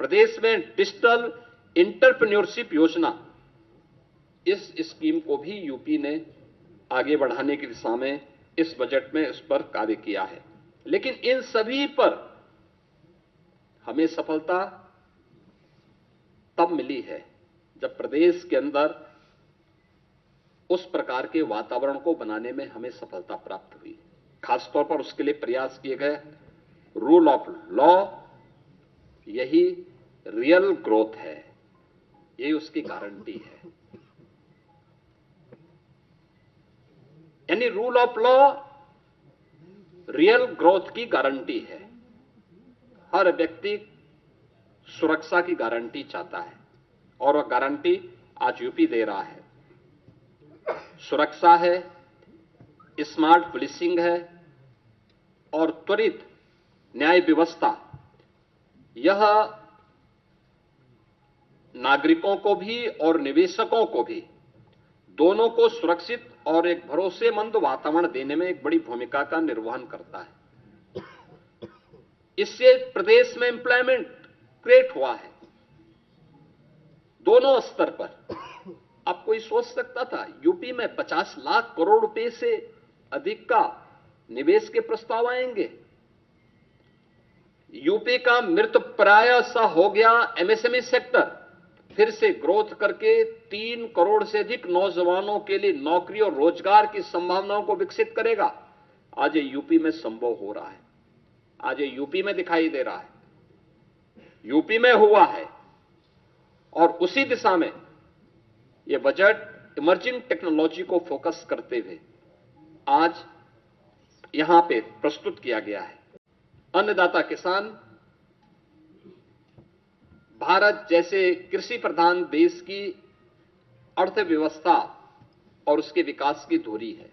प्रदेश में digital entrepreneurship योजना, इस स्कीम को भी यूपी ने आगे बढ़ाने की दिशा में इस बजट में इस पर कार्य किया है। लेकिन इन सभी पर हमें सफलता तब मिली है जब प्रदेश के अंदर उस प्रकार के वातावरण को बनाने में हमें सफलता प्राप्त हुई। खासतौर पर उसके लिए प्रयास किए गए रूल ऑफ लॉ, यही रियल ग्रोथ है, यही उसकी गारंटी है। यानी rule of law real growth की गारंटी है। हर व्यक्ति सुरक्षा की गारंटी चाहता है और वह गारंटी आज यूपी दे रहा है। सुरक्षा है, स्मार्ट पुलिसिंग है और त्वरित न्याय व्यवस्था। यह नागरिकों को भी और निवेशकों को भी, दोनों को सुरक्षित और एक भरोसेमंद वातावरण देने में एक बड़ी भूमिका का निर्वहन करता है। इससे प्रदेश में एम्प्लॉयमेंट क्रिएट हुआ है दोनों स्तर पर। अब कोई सोच सकता था यूपी में 50 लाख करोड़ रुपए से अधिक का निवेश के प्रस्ताव आएंगे? यूपी का मृतप्राय सा हो गया एमएसएमई सेक्टर फिर से ग्रोथ करके 3 करोड़ से अधिक नौजवानों के लिए नौकरी और रोजगार की संभावनाओं को विकसित करेगा। आज ये यूपी में संभव हो रहा है, आज ये यूपी में दिखाई दे रहा है, यूपी में हुआ है। और उसी दिशा में ये बजट इमर्जिंग टेक्नोलॉजी को फोकस करते हुए आज यहां पे प्रस्तुत किया गया है। अन्नदाता किसान भारत जैसे कृषि प्रधान देश की अर्थव्यवस्था और उसके विकास की धुरी है।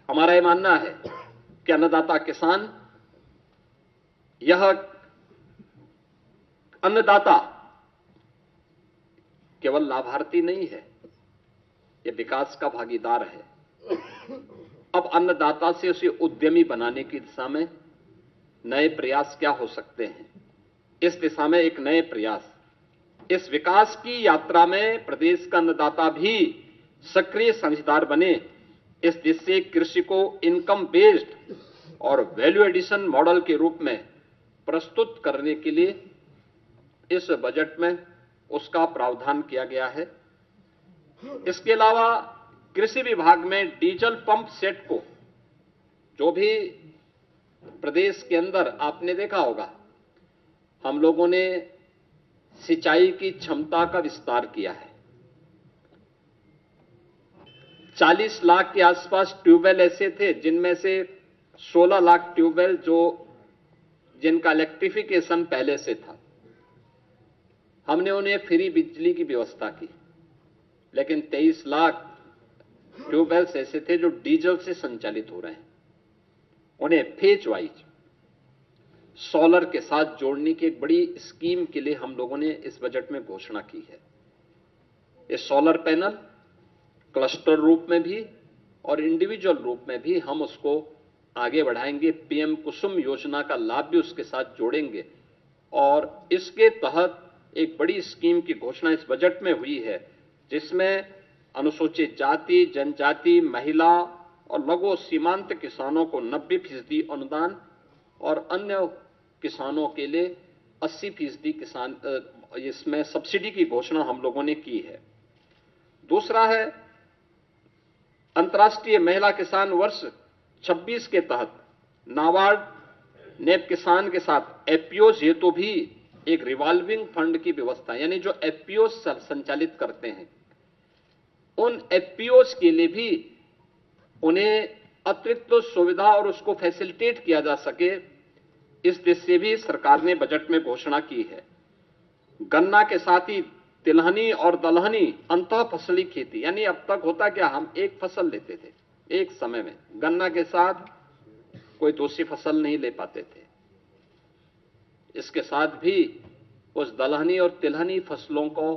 हमारा यह मानना है कि अन्नदाता किसान, यह अन्नदाता केवल लाभार्थी नहीं है, यह विकास का भागीदार है। अब अन्नदाता से उसे उद्यमी बनाने की दिशा में नए प्रयास क्या हो सकते हैं, इस दिशा में एक नए प्रयास, इस विकास की यात्रा में प्रदेश का अन्नदाता भी सक्रिय साझेदार बने। इस दिशा से कृषि को इनकम बेस्ड और वैल्यू एडिशन मॉडल के रूप में प्रस्तुत करने के लिए इस बजट में उसका प्रावधान किया गया है। इसके अलावा कृषि विभाग में डीजल पंप सेट को, जो भी प्रदेश के अंदर आपने देखा होगा, हम लोगों ने सिंचाई की क्षमता का विस्तार किया है। 40 लाख के आसपास ट्यूबवेल ऐसे थे जिनमें से 16 लाख ट्यूबवेल जिनका इलेक्ट्रिफिकेशन पहले से था। हमने उन्हें फ्री बिजली की व्यवस्था की, लेकिन 23 लाख ट्यूबवेल्स ऐसे थे जो डीजल से संचालित हो रहे हैं। उन्हें फेज वाइज सोलर के साथ जोड़ने की एक बड़ी स्कीम के लिए हम लोगों ने इस बजट में घोषणा की है। ये सोलर पैनल क्लस्टर रूप में भी और इंडिविजुअल रूप में भी हम उसको आगे बढ़ाएंगे। पीएम कुसुम योजना का लाभ भी उसके साथ जोड़ेंगे और इसके तहत एक बड़ी स्कीम की घोषणा इस बजट में हुई है, जिसमें अनुसूचित जाति, जनजाति, महिला और लघु सीमांत किसानों को 90% अनुदान और अन्य किसानों के लिए 80% किसान, इसमें सब्सिडी की घोषणा हम लोगों ने की है। दूसरा है अंतर्राष्ट्रीय महिला किसान वर्ष 26 के तहत नाबार्ड ने किसान के साथ एफपीओज हेतु भी एक रिवॉल्विंग फंड की व्यवस्था, यानी जो एफपीओज संचालित करते हैं उन एफपीओज के लिए भी उन्हें अतिरिक्त सुविधा और उसको फैसिलिटेट किया जा सके, इस दिशा से भी सरकार ने बजट में घोषणा की है। गन्ना के साथ ही तिलहनी और दलहनी अंतः फसली खेती, यानी अब तक होता क्या, हम एक फसल लेते थे एक समय में, गन्ना के साथ कोई दूसरी फसल नहीं ले पाते थे। इसके साथ भी उस दलहनी और तिलहनी फसलों को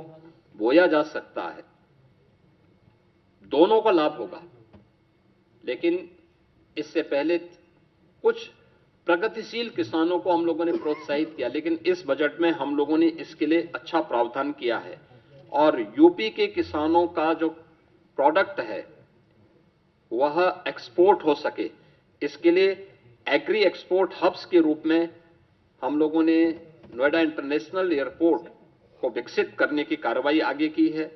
बोया जा सकता है, दोनों का लाभ होगा। लेकिन इससे पहले कुछ प्रगतिशील किसानों को हम लोगों ने प्रोत्साहित किया, लेकिन इस बजट में हम लोगों ने इसके लिए अच्छा प्रावधान किया है और यूपी के किसानों का जो प्रोडक्ट है वह एक्सपोर्ट हो सके, इसके लिए एग्री एक्सपोर्ट हब्स के रूप में हम लोगों ने नोएडा इंटरनेशनल एयरपोर्ट को विकसित करने की कार्रवाई आगे की है।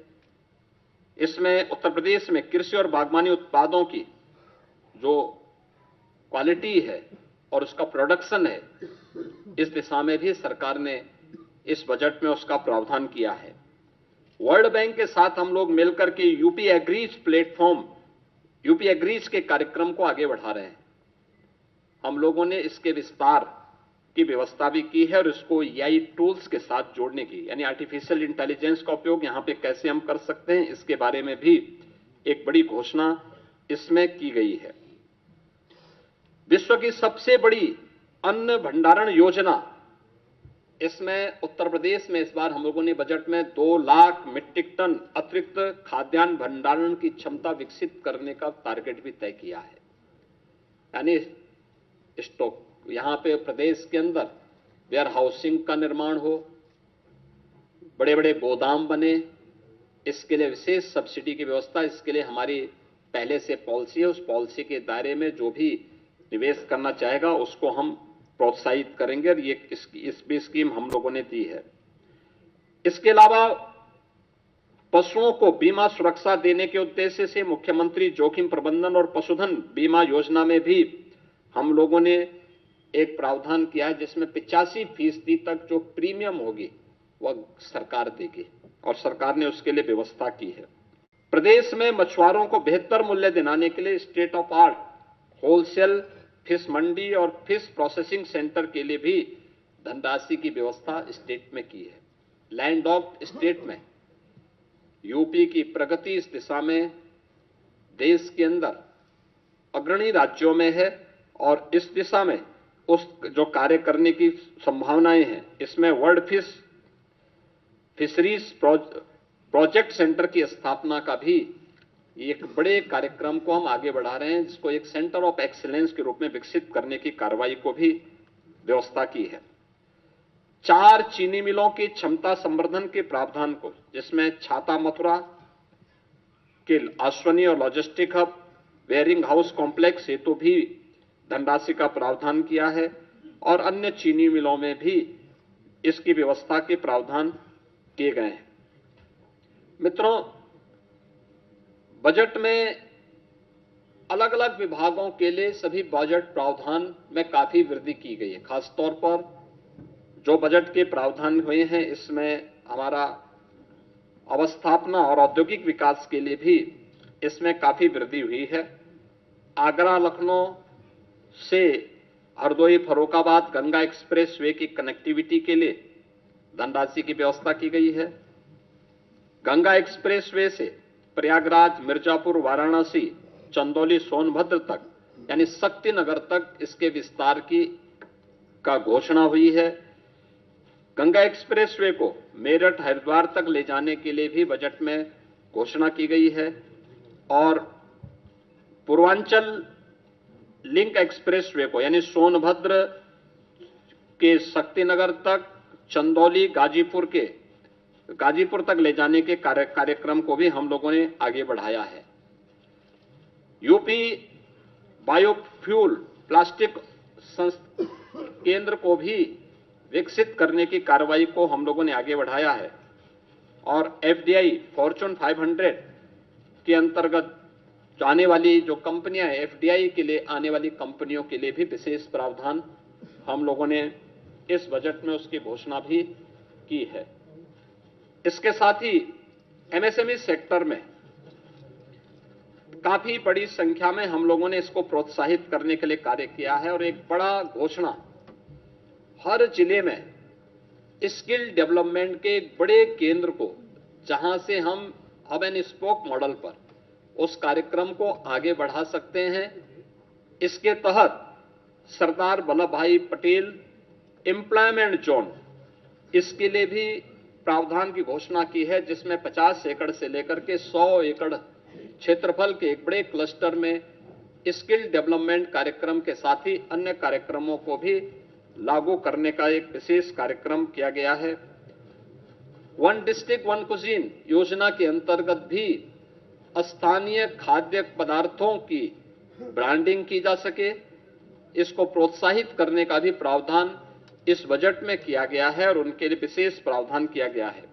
इसमें उत्तर प्रदेश में कृषि और बागवानी उत्पादों की जो क्वालिटी है और उसका प्रोडक्शन है, इस दिशा में भी सरकार ने इस बजट में उसका प्रावधान किया है। वर्ल्ड बैंक के साथ हम लोग मिलकर के UP agrees platform, UP agrees के कार्यक्रम को आगे बढ़ा रहे हैं। हम लोगों ने इसके विस्तार की व्यवस्था भी की है और इसको एआई टूल्स के साथ जोड़ने की, यानी आर्टिफिशियल इंटेलिजेंस का उपयोग यहां पे कैसे हम कर सकते हैं, इसके बारे में भी एक बड़ी घोषणा इसमें की गई है। विश्व की सबसे बड़ी अन्न भंडारण योजना, इसमें उत्तर प्रदेश में इस बार हम लोगों ने बजट में 2 लाख मीट्रिक टन अतिरिक्त खाद्यान्न भंडारण की क्षमता विकसित करने का टारगेट भी तय किया है। यानी स्टॉक यहां पे प्रदेश के अंदर वेयर हाउसिंग का निर्माण हो, बड़े बड़े गोदाम बने, इसके लिए विशेष सब्सिडी की व्यवस्था, इसके लिए हमारी पहले से पॉलिसी है। उस पॉलिसी के दायरे में जो भी निवेश करना चाहेगा उसको हम प्रोत्साहित करेंगे और ये इस भी स्कीम हम लोगों ने दी है। इसके अलावा पशुओं को बीमा सुरक्षा देने के उद्देश्य से मुख्यमंत्री जोखिम प्रबंधन और पशुधन बीमा योजना में भी हम लोगों ने एक प्रावधान किया है, जिसमें 85% तक जो प्रीमियम होगी वह सरकार देगी और सरकार ने उसके लिए व्यवस्था की है। प्रदेश में मछुआरों को बेहतर मूल्य दिलाने के लिए state of art wholesale fish मंडी और फिश प्रोसेसिंग सेंटर के लिए भी धनराशि की व्यवस्था स्टेट में की है। लैंडलॉक्ड स्टेट में यूपी की प्रगति इस दिशा में देश के अंदर अग्रणी राज्यों में है और इस दिशा में उस जो कार्य करने की संभावनाएं हैं, इसमें वर्ल्ड फिशरीज प्रोजेक्ट सेंटर की स्थापना का भी एक बड़े कार्यक्रम को हम आगे बढ़ा रहे हैं, जिसको एक सेंटर ऑफ एक्सीलेंस के रूप में विकसित करने की कार्रवाई को भी व्यवस्था की है। 4 चीनी मिलों की क्षमता संवर्धन के प्रावधान को, जिसमें छाता मथुरा के अश्वनी और logistic hub, wearing house complex हेतु भी धनराशि का प्रावधान किया है और अन्य चीनी मिलों में भी इसकी व्यवस्था के प्रावधान किए गए हैं। मित्रों, बजट में अलग अलग विभागों के लिए सभी बजट प्रावधान में काफी वृद्धि की गई है। खासतौर पर जो बजट के प्रावधान हुए हैं, इसमें हमारा अवस्थापना और औद्योगिक विकास के लिए भी इसमें काफी वृद्धि हुई है। आगरा लखनऊ से हरदोई फर्रुखाबाद गंगा एक्सप्रेस वे की कनेक्टिविटी के लिए धनराशि की व्यवस्था की गई है। गंगा एक्सप्रेस वे से प्रयागराज, मिर्जापुर, वाराणसी, चंदौली, सोनभद्र तक यानी शक्तिनगर तक इसके विस्तार का घोषणा हुई है। गंगा एक्सप्रेस वे को मेरठ, हरिद्वार तक ले जाने के लिए भी बजट में घोषणा की गई है और पूर्वांचल लिंक एक्सप्रेस वे को यानी सोनभद्र के शक्तिनगर तक, चंदौली, गाजीपुर तक ले जाने के कार्यक्रम को भी हम लोगों ने आगे बढ़ाया है। यूपी बायोफ्यूल प्लास्टिक केंद्र को भी विकसित करने की कार्रवाई को हम लोगों ने आगे बढ़ाया है और एफडीआई फॉर्च्यून 500 के अंतर्गत आने वाली जो कंपनियां हैं, एफडीआई के लिए आने वाली कंपनियों के लिए भी विशेष प्रावधान हम लोगों ने इस बजट में उसकी घोषणा भी की है। इसके साथ ही एमएसएमई सेक्टर में काफी बड़ी संख्या में हम लोगों ने इसको प्रोत्साहित करने के लिए कार्य किया है और एक बड़ा घोषणा, हर जिले में स्किल डेवलपमेंट के एक बड़े केंद्र को, जहां से हम हब एंड स्पोक मॉडल पर उस कार्यक्रम को आगे बढ़ा सकते हैं। इसके तहत सरदार वल्लभ भाई पटेल एम्प्लॉयमेंट जोन, इसके लिए भी प्रावधान की घोषणा की है, जिसमें 50 एकड़ से लेकर के 100 एकड़ क्षेत्रफल के एक बड़े क्लस्टर में स्किल डेवलपमेंट कार्यक्रम के साथ ही अन्य कार्यक्रमों को भी लागू करने का एक विशेष कार्यक्रम किया गया है। वन डिस्ट्रिक्ट वन कुजीन योजना के अंतर्गत भी स्थानीय खाद्य पदार्थों की ब्रांडिंग की जा सके, इसको प्रोत्साहित करने का भी प्रावधान इस बजट में किया गया है और उनके लिए विशेष प्रावधान किया गया है।